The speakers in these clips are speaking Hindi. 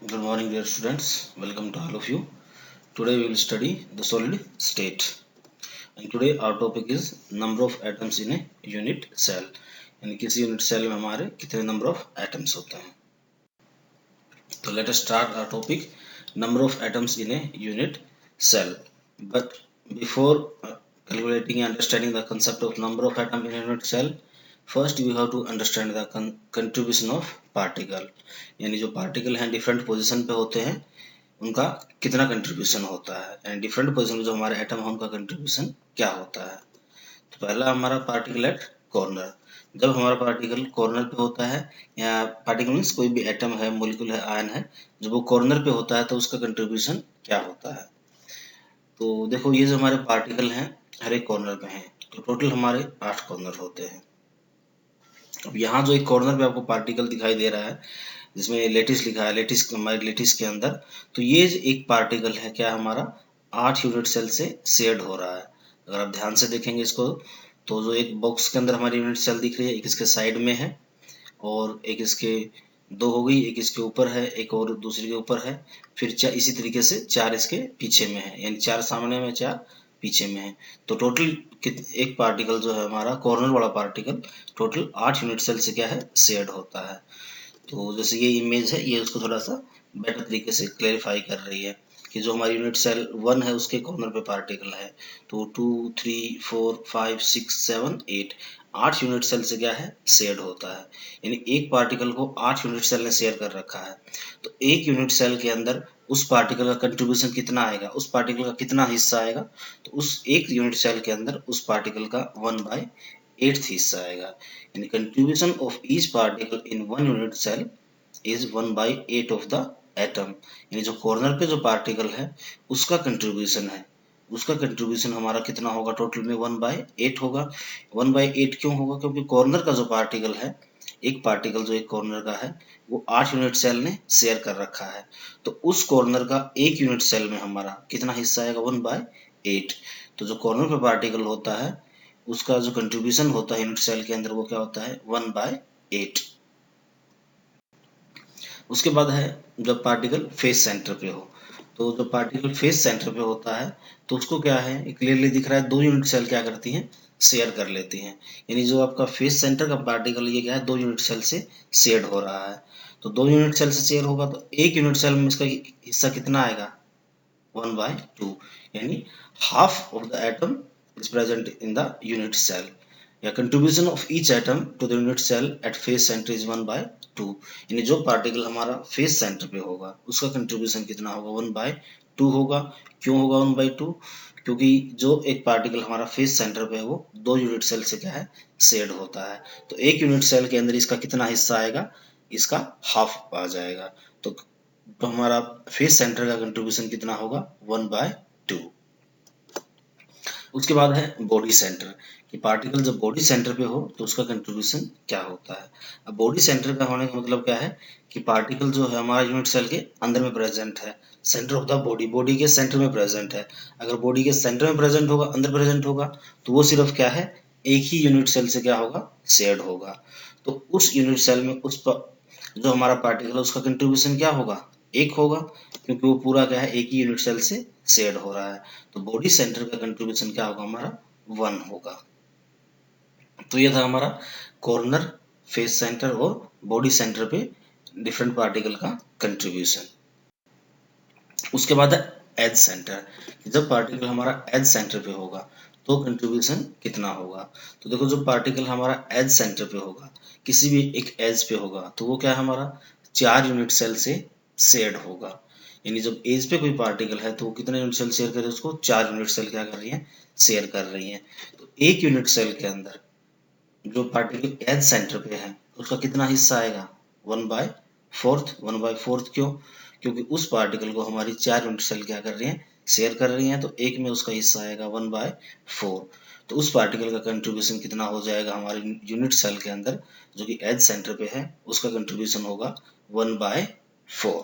Good morning, dear students. Welcome to all of you. Today we will study the solid state. And today our topic is number of atoms in a unit cell. यानी किसी यूनिट सेल में हमारे कितने नंबर ऑफ एटम्स होते हैं. तो let us start our topic, number of atoms in a unit cell. But before calculating and understanding the concept of number of atom in a unit cell, first you have to understand the contribution of particle. यानी जो पार्टिकल हैं डिफरेंट पोजीशन पे होते हैं उनका कितना कंट्रीब्यूशन होता है, एंड डिफरेंट पोजीशन में जो हमारे एटम है उनका कंट्रीब्यूशन क्या होता है. तो पहला हमारा पार्टिकल एट कॉर्नर. जब हमारा पार्टिकल कॉर्नर पे होता है, या पार्टिकल मीन्स कोई भी एटम है, मोलिक्यूल है, आयन है, जब वो कॉर्नर पे होता है तो उसका कंट्रीब्यूशन क्या होता है. तो देखो ये जो हमारे पार्टिकल हैं हर एक कॉर्नर पे हैं, तो टोटल हमारे 8 कॉर्नर होते हैं. अब यहाँ जो एक कॉर्नर पे आपको पार्टिकल दिखाई दे रहा है जिसमें लेटिस लिखा है, लेटिस हमारे लेटिस के अंदर, तो ये एक पार्टिकल है क्या हमारा 8 यूनिट सेल से शेयर्ड हो रहा है. अगर आप ध्यान से देखेंगे इसको तो जो एक बॉक्स के अंदर हमारी यूनिट सेल दिख रही है, एक इसके साइड में है और एक इसके दो हो गई, एक इसके ऊपर है, एक और दूसरे के ऊपर है, फिर इसी तरीके से 4 इसके पीछे में है, यानी 4 सामने में 4 पीछे में है. तो टोटल एक पार्टिकल जो है हमारा कॉर्नर वाला पार्टिकल टोटल 8 यूनिट सेल से क्या है शेयर्ड होता है. तो जैसे ये इमेज है ये उसको थोड़ा सा बेटर तरीके से क्लेरिफाई कर रही है कि जो हमारी यूनिट सेल 1 है उसके कॉर्नर पे पार्टिकल है, तो 2 3 4 5 6 7 8 यूनिट सेल से क्या है शेयर्ड होता है. यानी एक पार्टिकल को 8 यूनिट सेल ने शेयर कर रखा है. तो एक यूनिट सेल के अंदर उस पार्टिकल का कंट्रीब्यूशन कितना आएगा, उस पार्टिकल का कितना हिस्सा आएगा, तो उस एक यूनिट सेल के अंदर उस पार्टिकल का 1/8 हिस्सा आएगा. यानी contribution of each particle in 1 unit cell is 1/8 of the atom. यानी जो कॉर्नर पे जो पार्टिकल है उसका कंट्रीब्यूशन है, उसका कंट्रीब्यूशन हमारा कितना होगा टोटल में 1/8 होगा. 1/8 क्यों होगा, क्योंकि कॉर्नर का जो पार्टिकल है, एक पार्टिकल जो एक कॉर्नर का है वो 8 यूनिट सेल ने शेयर कर रखा है, तो उस कॉर्नर का एक यूनिट सेल में हमारा कितना हिस्सा आएगा 1/8. तो जो कॉर्नर पे पार्टिकल होता है उसका जो कंट्रीब्यूशन होता है यूनिट सेल के अंदर वो क्या होता है 1/8. उसके बाद है जब पार्टिकल फेस सेंटर पे हो, तो जब पार्टिकल फेस सेंटर पे होता है तो उसको क्या है क्लियरली दिख रहा है 2 यूनिट सेल क्या करती हैं शेयर कर लेती हैं. यानी जो आपका फेस सेंटर का पार्टिकल ये क्या है 2 यूनिट सेल से शेयर हो रहा है. तो 2 यूनिट सेल से शेयर होगा तो एक यूनिट सेल में इसका हिस्सा कितना आएगा 1/2. यानी half of the atom is present in the unit cell. या contribution of each atom to the unit cell at face center is 1/2. यानी जो पार्टिकल हमारा फेस सेंटर पे होगा उसका कंट्रीब्यूशन कितना होगा 1/2 होगा. क्यों होगा 1/2, क्योंकि जो एक पार्टिकल हमारा फेस सेंटर पे है वो 2 यूनिट सेल से क्या है शेयर्ड होता है. तो एक यूनिट सेल के अंदर इसका कितना हिस्सा आएगा, इसका हाफ आ जाएगा. तो हमारा फेस सेंटर का कंट्रीब्यूशन कितना होगा 1/2. उसके बाद है बॉडी सेंटर, कि पार्टिकल जब बॉडी सेंटर पे हो तो उसका कंट्रीब्यूशन क्या होता है. अब बॉडी सेंटर का होने का मतलब क्या है कि पार्टिकल जो है हमारा यूनिट सेल के अंदर में प्रेजेंट है, centre of the body, body के सेंटर में प्रेजेंट है. अगर बॉडी के सेंटर में प्रेजेंट होगा, अंदर प्रेजेंट होगा, तो वो सिर्फ क्या है एक ही यूनिट सेल से क्या होगा शेयर्ड होगा. तो उस यूनिट सेल में जो हमारा पार्टिकल है उसका कंट्रीब्यूशन क्या होगा एक होगा, क्योंकि वो पूरा क्या है एक ही यूनिट सेल से शेयर्ड हो रहा है. तो बॉडी सेंटर का कंट्रीब्यूशन क्या होगा हमारा 1 होगा. तो ये था हमारा कॉर्नर, फेस सेंटर और बॉडी सेंटर पे डिफरेंट पार्टिकल का कंट्रीब्यूशन. उसके बाद है एज सेंटर. जब पार्टिकल हमारा एज सेंटर पे होगा तो कंट्रीब्यूशन कितना होगा. तो देखो जो पार्टिकल हमारा एज सेंटर पे होगा, किसी भी एक एज पे होगा, तो वो क्या है हमारा 4 यूनिट सेल से शेयर्ड होगा. यानी जब एज पे कोई पार्टिकल है तो वो कितने यूनिट सेल शेयर कर रहे हैं, उसको 4 यूनिट सेल क्या कर रही है शेयर कर रही है. तो एक यूनिट सेल के अंदर जो पार्टिकल एज सेंटर पे है उसका कितना हिस्सा आएगा 1/4. 1/4 क्यों, क्योंकि उस पार्टिकल को हमारी 4 यूनिट सेल क्या कर रही हैं शेयर कर रही हैं, तो एक में उसका हिस्सा आएगा 1/4. तो उस पार्टिकल का कंट्रीब्यूशन कितना हो जाएगा हमारे यूनिट सेल के अंदर जो कि एज सेंटर पे है, उसका कंट्रीब्यूशन होगा 1/4.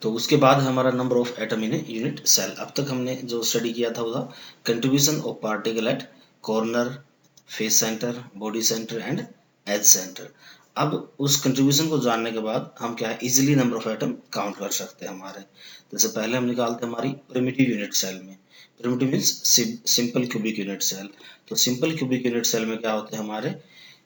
तो उसके बाद हमारा number of atom in unit cell. अब तक हमने जो स्टडी किया था वो contribution of particle at corner, face centre, body centre and edge centre. अब उस कंट्रीब्यूशन को जानने के बाद हम क्या है easily number of atom count कर सकते हैं हमारे। जैसे पहले हम निकालते हैं हमारी प्रिमिटिव यूनिट सेल में। Primitive means simple cubic unit cell. तो सिंपल क्यूबिक यूनिट सेल में क्या होते हैं हमारे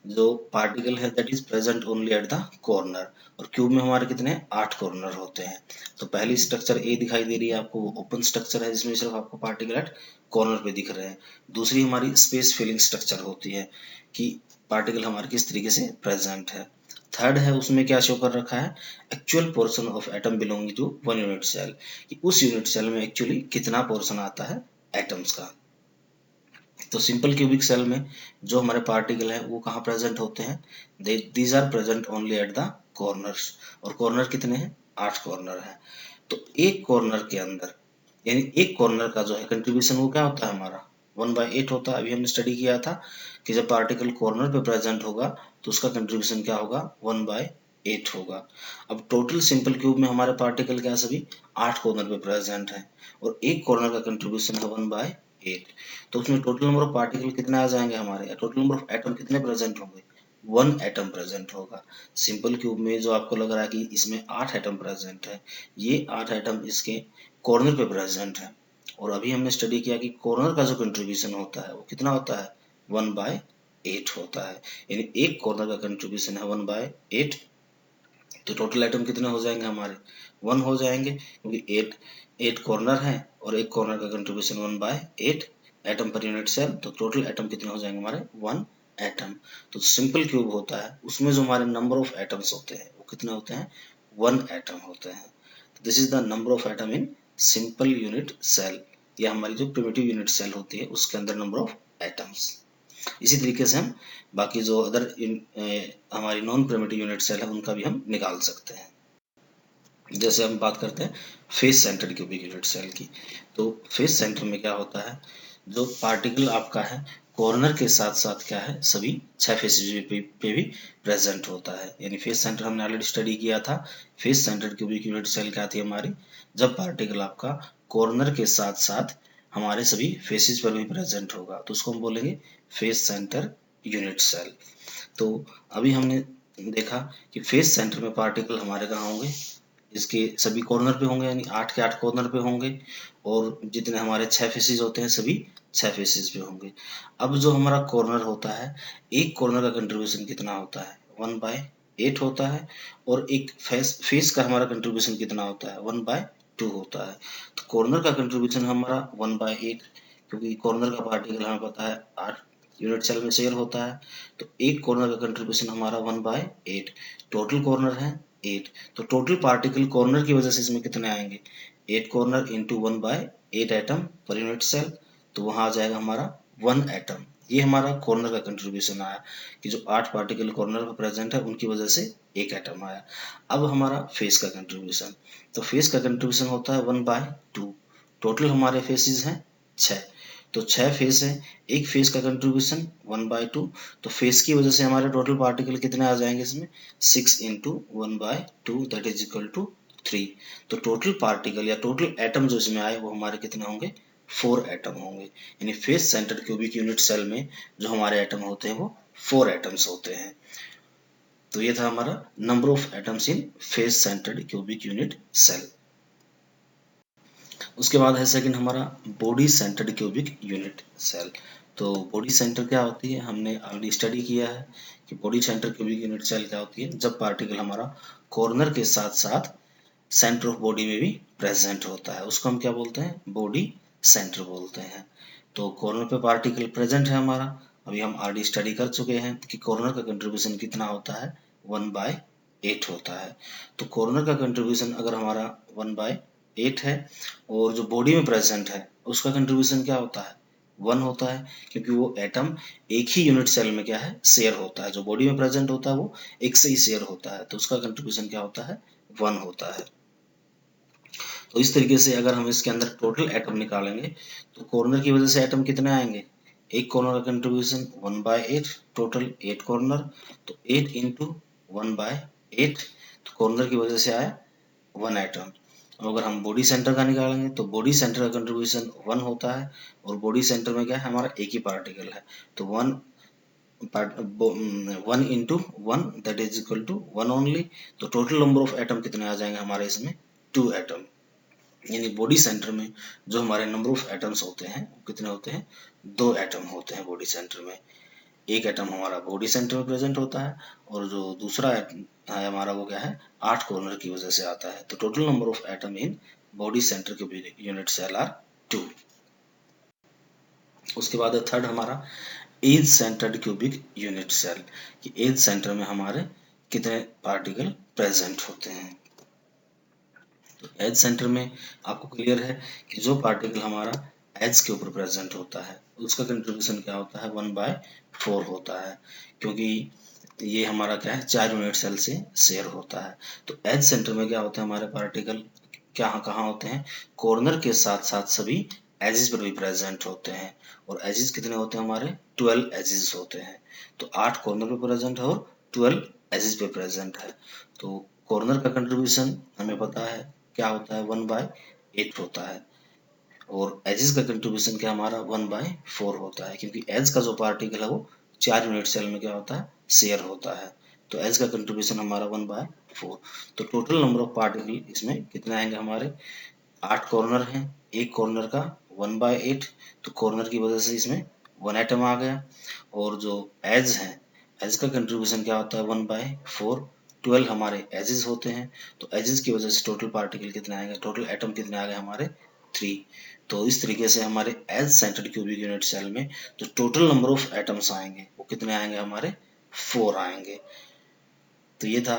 जो पार्टिकल है that is present only at the corner. और क्यूब में हमारे कितने 8 कॉर्नर होते हैं। तो पहली स्ट्रक्चर ए दिखाई दे रही है आपको, वो ओपन स्ट्रक्चर है जिसमें सिर्फ आपको पार्टिकल एट कॉर्नर पे दिख रहे हैं। दूसरी हमारी स्पेस फिलिंग स्ट्रक्चर होती है कि पार्टिकल हमारे किस तरीके से प्रेजेंट है। थर्ड है उसमें क्या शो कर रखा है actual portion of atom belonging to one unit cell, कि उस यूनिट सेल में एक्चुअली कितना पोर्शन आता है एटम्स का। तो सिंपल क्यूबिक सेल में जो हमारे पार्टिकल है वो कहाँ प्रेजेंट होते हैं, these are present only at the corners. और कॉर्नर कितने हैं 8 कॉर्नर है। तो एक कॉर्नर के अंदर यानी एक कॉर्नर का जो है कंट्रीब्यूशन वो क्या होता है हमारा 1/8 होता है। अभी हमने स्टडी किया था कि जब पार्टिकल कॉर्नर पे प्रेजेंट होगा तो उसका कंट्रीब्यूशन क्या होगा 1/8 होगा। अब टोटल सिंपल क्यूब में हमारे पार्टिकल क्या सभी 8 कॉर्नर पे प्रेजेंट है और एक कॉर्नर का कंट्रीब्यूशन है 1/8। तो उसमें टोटल नंबर ऑफ पार्टिकल कितने आ जाएंगे हमारे, टोटल नंबर ऑफ एटम कितने प्रेजेंट होंगे 1 एटम प्रेजेंट होगा। सिंपल क्यूब में जो आपको लग रहा है कि इसमें 8 एटम प्रेजेंट है, ये 8 एटम इसके कॉर्नर पे प्रेजेंट है। और अभी हमने स्टडी किया कि कॉर्नर का जो कंट्रीब्यूशन होता है वो कितना होता है 1/8 होता है। यानी एक कॉर्नर का कंट्रीब्यूशन है 1/8। तो टोटल आइटम कितने हो जाएंगे हमारे 1 हो जाएंगे, क्योंकि 8 कॉर्नर है और एक कॉर्नर का contribution 1/8 atom per unit cell. तो टोटल एटम कितने हो जाएंगे हमारे 1 एटम। तो सिंपल क्यूब होता है उसमें जो हमारे नंबर ऑफ एटम्स होते हैं वो कितने होते हैं 1 एटम होते हैं। This is the number of atom in simple unit cell. यह हमारी जो प्रिमिटिव यूनिट सेल होती है उसके अंदर नंबर ऑफ एटम्स। इसी तरीके से हम बाकी जो अदर हमारी नॉन प्रिमिटिव यूनिट सेल है उनका भी हम निकाल सकते हैं। जैसे हम बात करते हैं face centred cubic unit cell की। तो फेस सेंटर में क्या होता है जो पार्टिकल आपका है कॉर्नर के साथ साथ क्या है सभी 6 फेसेस पे भी प्रेजेंट होता है। यानी फेस सेंटर हमने ऑलरेडी स्टडी किया था। Face centred cubic unit cell क्या थी हमारी, जब पार्टिकल आपका कॉर्नर के साथ साथ हमारे सभी फेसेस पर भी प्रेजेंट होगा तो उसको हम बोलेंगे फेस सेंटर यूनिट सेल। तो अभी हमने देखा कि फेस सेंटर में पार्टिकल हमारे कहाँ होंगे, इसके सभी कॉर्नर पे होंगे यानी 8 के 8 कॉर्नर पे होंगे और जितने हमारे 6 फेसेस होते हैं सभी 6 फेसेस पे होंगे। अब जो हमारा कॉर्नर होता है एक कॉर्नर का कंट्रीब्यूशन कितना होता है 1/8 होता है और एक फेस का हमारा कंट्रीब्यूशन कितना होता है 1/2 होता है। तो कॉर्नर का कंट्रीब्यूशन हमारा 1/8, क्योंकि कॉर्नर का पार्टिकल हमें पता है 8 यूनिट सेल में शेयर होता है। तो एक कॉर्नर का कंट्रीब्यूशन हमारा 1/8, टोटल कॉर्नर है 8। तो टोटल पार्टिकल कॉर्नर की वजह से इसमें कितने आएंगे 8 corner into 1/8 atom per unit cell. तो वहां आ जाएगा हमारा 1 एटम। ये हमारा कॉर्नर का कंट्रीब्यूशन आया कि जो 8 पार्टिकल कॉर्नर पर प्रेजेंट है उनकी वजह से एक एटम आया। अब हमारा फेस का कंट्रीब्यूशन, तो फेस का कंट्रीब्यूशन होता है 1/2। टोटल हमारे फेसेस हैं 6, तो 6 फेस है, एक फेस का कंट्रीब्यूशन 1/2। तो फेस की वजह से हमारे टोटल पार्टिकल कितने आ जाएंगे इसमें 6 into 1/2 that is equal to 3। तो टोटल पार्टिकल या टोटल एटम जो इसमें आए वो हमारे कितने होंगे 4 एटम होंगे। यानी face centred cubic unit cell में जो हमारे एटम होते हैं वो 4 एटम्स होते हैं। तो ये था हमारा number of atoms in face centred cubic unit cell. उसके बाद है सेकंड हमारा body centred cubic unit cell. तो बॉडी सेंटर क्या होती है हमने ऑलरेडी स्टडी किया है कि body centre cubic unit cell क्या होती है जब पार्टिकल हमारा कॉर्नर के साथ साथ सेंटर ऑफ बॉडी में भी प्रेजेंट होता है उसको हम क्या बोलते हैं बॉडी सेंटर बोलते हैं। तो कॉर्नर पे पार्टिकल प्रेजेंट है हमारा, अभी हम ऑलरेडी स्टडी कर चुके हैं कि कॉर्नर का कंट्रीब्यूशन कितना होता है 1/8 होता है। तो कॉर्नर का कंट्रीब्यूशन अगर हमारा 1/8 है और जो बॉडी में प्रेजेंट है उसका कंट्रीब्यूशन क्या होता है 1 होता है, क्योंकि वो एटम एक ही यूनिट सेल में क्या है शेयर होता है। जो बॉडी में प्रेजेंट होता है वो एक से ही शेयर होता है तो उसका कंट्रीब्यूशन क्या होता है 1 होता है। तो इस तरीके से अगर हम इसके अंदर टोटल एटम निकालेंगे तो कॉर्नर की वजह से एटम कितने आएंगे, एक कॉर्नर का कंट्रीब्यूशन 1/8, टोटल 8 कॉर्नर। तो 8 इंटू 1/8, तो कॉर्नर की वजह से आया 1 एटम। और अगर हम बॉडी सेंटर का निकालेंगे तो बॉडी सेंटर का कंट्रीब्यूशन 1 होता है और बॉडी सेंटर में क्या है हमारा एक ही पार्टिकल है तो 1 one into one that is equal to one only. तो टोटल नंबर ऑफ एटम कितने आ जाएंगे हमारे इसमें, 2 एटम। यानी बॉडी सेंटर में जो हमारे नंबर ऑफ एटम्स होते हैं वो कितने होते हैं, 2 एटम होते हैं बॉडी सेंटर में। एक एटम हमारा बॉडी सेंटर में प्रेजेंट होता है और जो दूसरा एटम है हमारा वो क्या है, 8 कॉर्नर की वजह से आता है। तो total number of atom in body centre cubic unit cell are 2। उसके बाद थर्ड हमारा edge centred cubic unit cell, कि एज सेंटर में हमारे कितने पार्टिकल प्रेजेंट होते हैं। तो एज सेंटर में आपको क्लियर है कि जो पार्टिकल हमारा एज के ऊपर प्रेजेंट होता है उसका कंट्रीब्यूशन क्या होता है, 1/4 होता है, क्योंकि ये हमारा क्या है 4 यूनिट सेल से शेयर होता है। तो एज सेंटर में क्या होता है, हमारे पार्टिकल क्या कहाँ होते हैं, कॉर्नर के साथ साथ सभी एजेस पर भी प्रेजेंट होते हैं। और एजेस कितने होते हैं हमारे, 12 एजेस होते हैं। तो 8 कॉर्नर पे प्रेजेंट है और 12 एजेस पे प्रेजेंट है। तो कॉर्नर का कंट्रीब्यूशन हमें पता है क्या होता है, 1/8 होता है। और एजेस का कंट्रीब्यूशन क्या हमारा 1/4 होता है, क्योंकि एज का जो पार्टिकल है वो 4 यूनिट सेल में क्या होता है, शेयर होता है। तो एज का कंट्रीब्यूशन हमारा 1/4। तो टोटल नंबर ऑफ पार्टिकल इसमें कितने आएंगे हमारे, 8 कॉर्नर हैं, एक कॉर्नर का 1/8, तो कॉर्नर की वजह से इसमें 1 एटम आ गया। और जो एज है, एज का कंट्रीब्यूशन क्या होता है 1/4, 12 हमारे एजेस होते हैं। तो एजेस की वजह से टोटल पार्टिकल कितने आएंगे, टोटल एटम कितने आ गए हमारे 3। तो इस तरीके से हमारे edge centred cubic unit cell में जो टोटल नंबर ऑफ एटम्स आएंगे वो कितने आएंगे हमारे, 4 आएंगे। तो ये था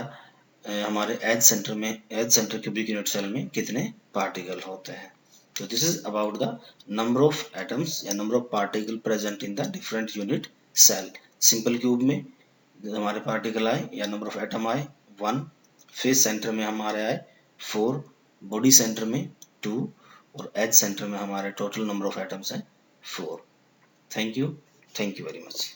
हमारे एज सेंटर में, edge centre cubic unit cell में कितने पार्टिकल होते हैं। तो this is about the number of atoms या number of particle present in the different unit cell. Simple cube में हमारे पार्टिकल आए या नंबर ऑफ एटम आए 1, फेस सेंटर में हमारे आए 4, बॉडी सेंटर में 2 और एज सेंटर में हमारे टोटल नंबर ऑफ एटम्स हैं 4। Thank you very much.